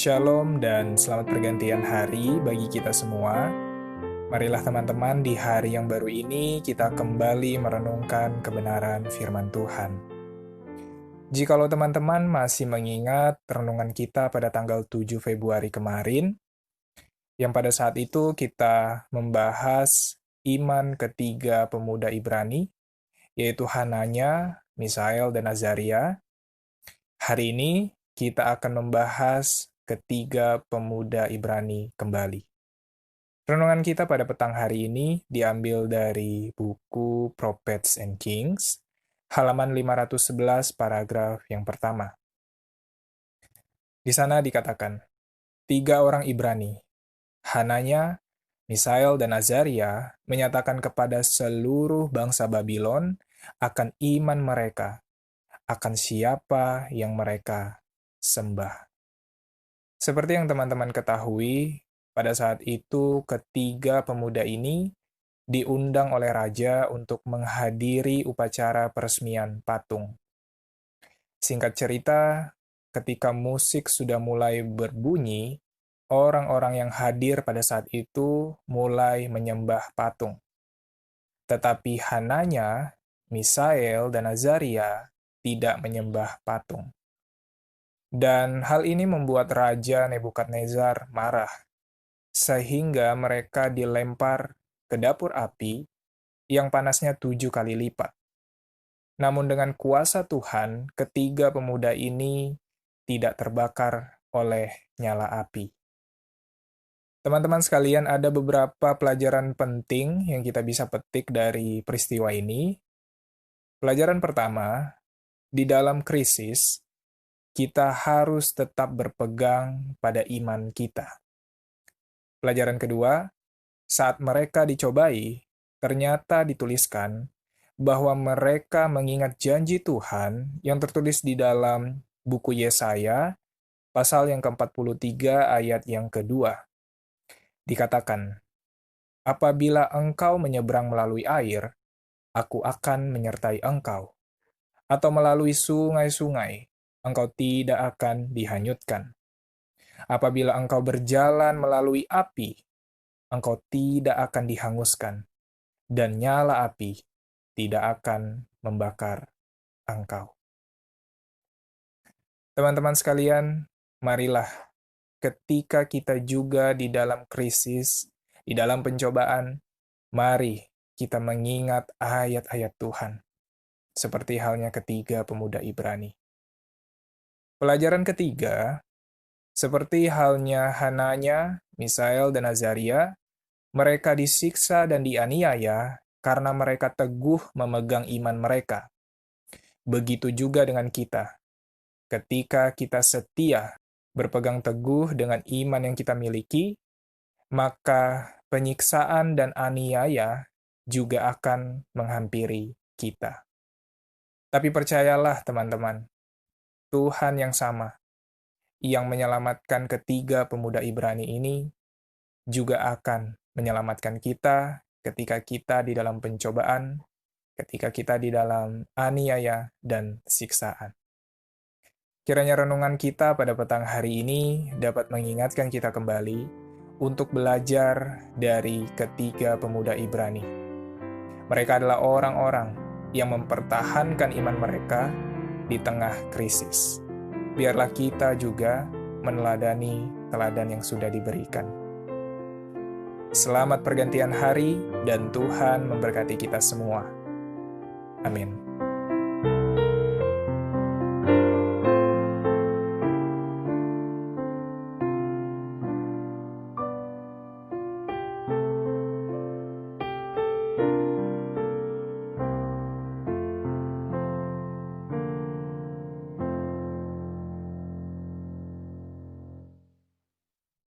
Shalom dan selamat pergantian hari bagi kita semua. Marilah teman-teman di hari yang baru ini kita kembali merenungkan kebenaran firman Tuhan. Jikalau teman-teman masih mengingat renungan kita pada tanggal 7 Februari kemarin, yang pada saat itu kita membahas iman ketiga pemuda Ibrani, yaitu Hananya, Misael, dan Azaria. Hari ini kita akan membahas ketiga pemuda Ibrani kembali. Renungan kita pada petang hari ini diambil dari buku Prophets and Kings, halaman 511 paragraf yang pertama. Di sana dikatakan, 3 orang Ibrani, Hananya, Misael, dan Azaria menyatakan kepada seluruh bangsa Babylon akan iman mereka, akan siapa yang mereka sembah. Seperti yang teman-teman ketahui, pada saat itu ketiga pemuda ini diundang oleh raja untuk menghadiri upacara peresmian patung. Singkat cerita, ketika musik sudah mulai berbunyi, orang-orang yang hadir pada saat itu mulai menyembah patung. Tetapi Hananya, Misael, dan Azaria tidak menyembah patung. Dan hal ini membuat Raja Nebukadnezar marah, sehingga mereka dilempar ke dapur api yang panasnya 7 kali lipat. Namun dengan kuasa Tuhan, ketiga pemuda ini tidak terbakar oleh nyala api. Teman-teman sekalian, ada beberapa pelajaran penting yang kita bisa petik dari peristiwa ini. Pelajaran pertama, di dalam krisis, kita harus tetap berpegang pada iman kita. Pelajaran kedua, saat mereka dicobai, ternyata dituliskan bahwa mereka mengingat janji Tuhan yang tertulis di dalam buku Yesaya, pasal yang ke-43 ayat yang kedua. Dikatakan, apabila engkau menyeberang melalui air, aku akan menyertai engkau. Atau melalui sungai-sungai, engkau tidak akan dihanyutkan. Apabila engkau berjalan melalui api, engkau tidak akan dihanguskan, dan nyala api tidak akan membakar engkau. Teman-teman sekalian, marilah ketika kita juga di dalam krisis, di dalam pencobaan, mari kita mengingat ayat-ayat Tuhan, seperti halnya ketiga pemuda Ibrani. Pelajaran ketiga, seperti halnya Hananya, Misael, dan Azaria, mereka disiksa dan dianiaya karena mereka teguh memegang iman mereka. Begitu juga dengan kita. Ketika kita setia berpegang teguh dengan iman yang kita miliki, maka penyiksaan dan aniaya juga akan menghampiri kita. Tapi percayalah teman-teman, Tuhan yang sama, yang menyelamatkan ketiga pemuda Ibrani ini, juga akan menyelamatkan kita ketika kita di dalam pencobaan, ketika kita di dalam aniaya dan siksaan. Kiranya renungan kita pada petang hari ini dapat mengingatkan kita kembali untuk belajar dari ketiga pemuda Ibrani. Mereka adalah orang-orang yang mempertahankan iman mereka di tengah krisis. Biarlah kita juga meneladani teladan yang sudah diberikan. Selamat pergantian hari dan Tuhan memberkati kita semua. Amin.